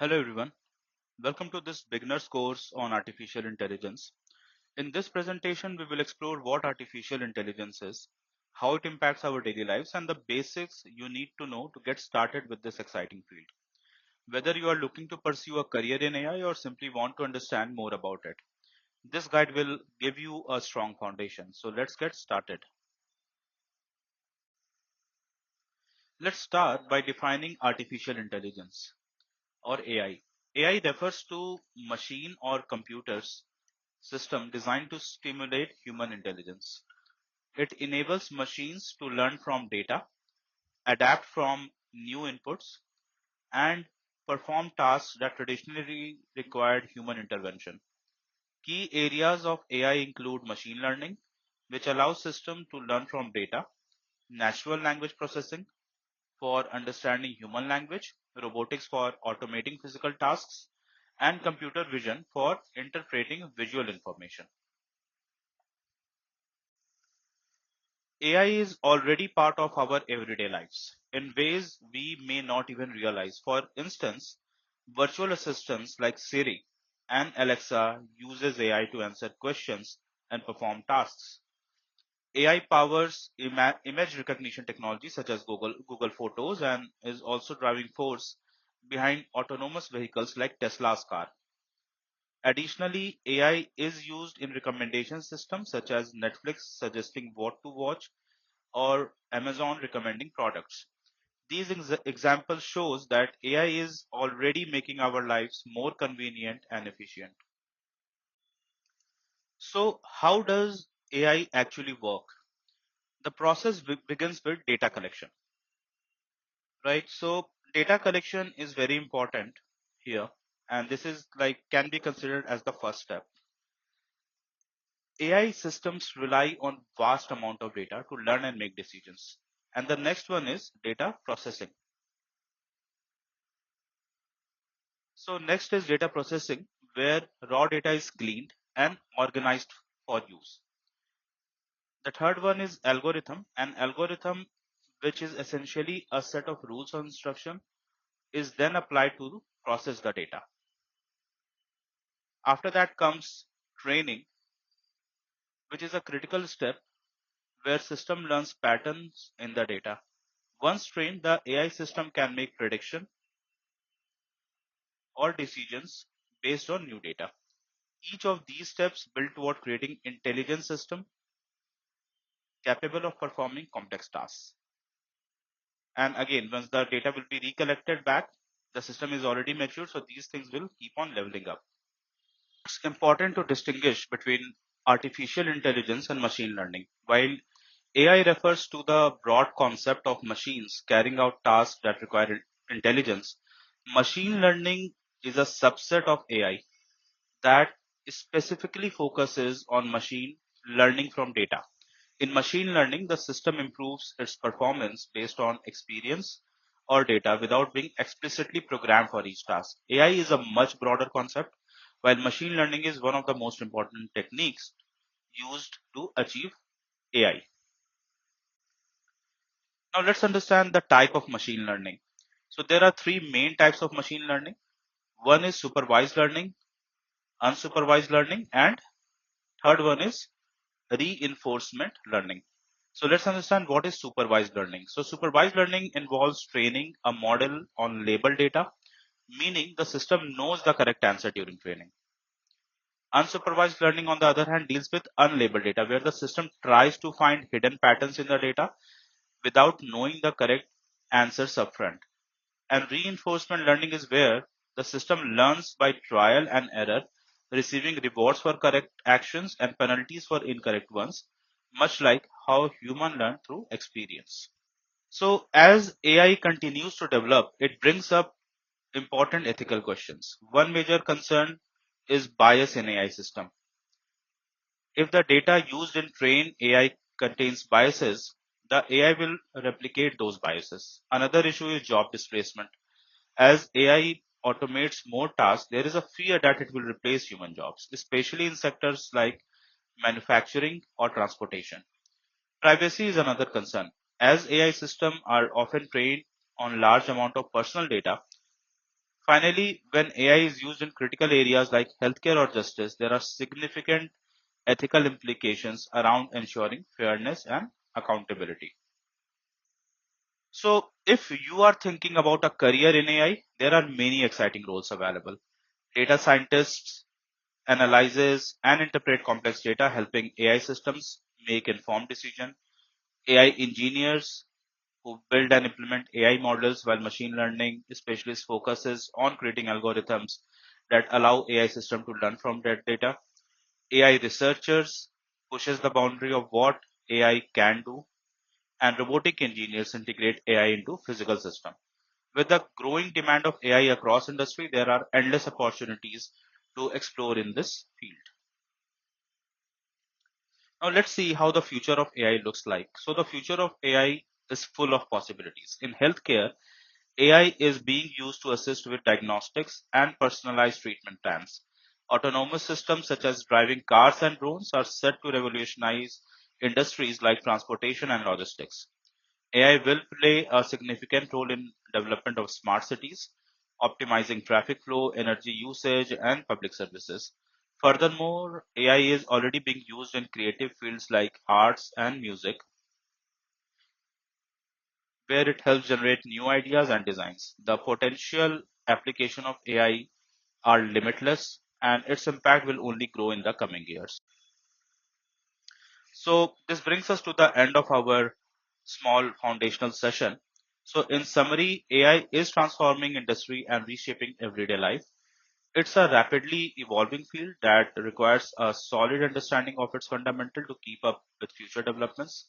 Hello everyone, welcome to this beginner's course on artificial intelligence. In this presentation, we will explore what artificial intelligence is, how it impacts our daily lives, and the basics you need to know to get started with this exciting field. Whether you are looking to pursue a career in AI or simply want to understand more about it, this guide will give you a strong foundation. So let's get started. Let's start by defining artificial intelligence or AI. AI refers to machine or computers system designed to stimulate human intelligence. It enables machines to learn from data, adapt from new inputs, and perform tasks that traditionally required human intervention. Key areas of AI include machine learning, which allows systems to learn from data, natural language processing for understanding human language, robotics for automating physical tasks, and computer vision for interpreting visual information. AI is already part of our everyday lives in ways we may not even realize. For instance, virtual assistants like Siri and Alexa uses AI to answer questions and perform tasks. AI powers image recognition technology such as Google Photos and is also driving force behind autonomous vehicles like Tesla's car. Additionally, AI is used in recommendation systems such as Netflix suggesting what to watch or Amazon recommending products. These examples shows that AI is already making our lives more convenient and efficient. So how does AI actually work? The process begins with data collection, right? So data collection is very important here, and this is like can be considered as the first step. AI systems rely on vast amount of data to learn and make decisions. And the next one is data processing. So next is data processing, where raw data is cleaned and organized for use. The third one is algorithm. An algorithm, which is essentially a set of rules or instruction, is then applied to process the data. After that comes training, which is a critical step where system learns patterns in the data. Once trained, the AI system can make prediction or decisions based on new data. Each of these steps build toward creating intelligent system capable of performing complex tasks. And again, once the data will be recollected back, the system is already mature, so these things will keep on leveling up. It's important to distinguish between artificial intelligence and machine learning. While AI refers to the broad concept of machines carrying out tasks that require intelligence, machine learning is a subset of AI that specifically focuses on machine learning from data. In machine learning, the system improves its performance based on experience or data without being explicitly programmed for each task. AI is a much broader concept, while machine learning is one of the most important techniques used to achieve AI. Now let's understand the type of machine learning. So there are three main types of machine learning. One is supervised learning, unsupervised learning, and third one is reinforcement learning. So let's understand what is supervised learning. So supervised learning involves training a model on labeled data, meaning the system knows the correct answer during training. Unsupervised learning, on the other hand, deals with unlabeled data, where the system tries to find hidden patterns in the data without knowing the correct answers upfront. And reinforcement learning is where the system learns by trial and error, receiving rewards for correct actions and penalties for incorrect ones, much like how humans learn through experience. So as AI continues to develop, it brings up important ethical questions. One major concern is bias in AI system. If the data used in train AI contains biases, the AI will replicate those biases. Another issue is job displacement. As AI automates more tasks, there is a fear that it will replace human jobs, especially in sectors like manufacturing or transportation. Privacy is another concern. As AI systems are often trained on large amount of personal data, Finally, when AI is used in critical areas like healthcare or justice, there are significant ethical implications around ensuring fairness and accountability. So, if you are thinking about a career in AI, there are many exciting roles available. Data scientists analyzes and interpret complex data, helping AI systems make informed decisions. AI engineers who build and implement AI models, while machine learning specialist focuses on creating algorithms that allow AI system to learn from that data. AI researchers pushes the boundary of what AI can do, and robotic engineers integrate AI into physical system. With the growing demand of AI across industry, there are endless opportunities to explore in this field. Now let's see how the future of AI looks like. So the future of AI is full of possibilities. In healthcare, AI is being used to assist with diagnostics and personalized treatment plans. Autonomous systems such as driving cars and drones are set to revolutionize industries like transportation and logistics. AI will play a significant role in development of smart cities, optimizing traffic flow, energy usage, and public services. Furthermore, AI is already being used in creative fields like arts and music, where it helps generate new ideas and designs. The potential application of AI are limitless, and its impact will only grow in the coming years. So this brings us to the end of our small foundational session. So in summary, AI is transforming industry and reshaping everyday life. It's a rapidly evolving field that requires a solid understanding of its fundamental to keep up with future developments.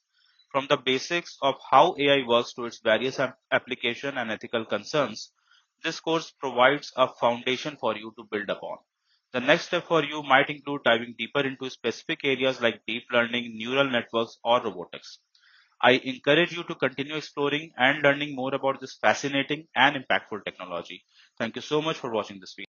From the basics of how AI works to its various application and ethical concerns, this course provides a foundation for you to build upon. The next step for you might include diving deeper into specific areas like deep learning, neural networks, or robotics. I encourage you to continue exploring and learning more about this fascinating and impactful technology. Thank you so much for watching this video.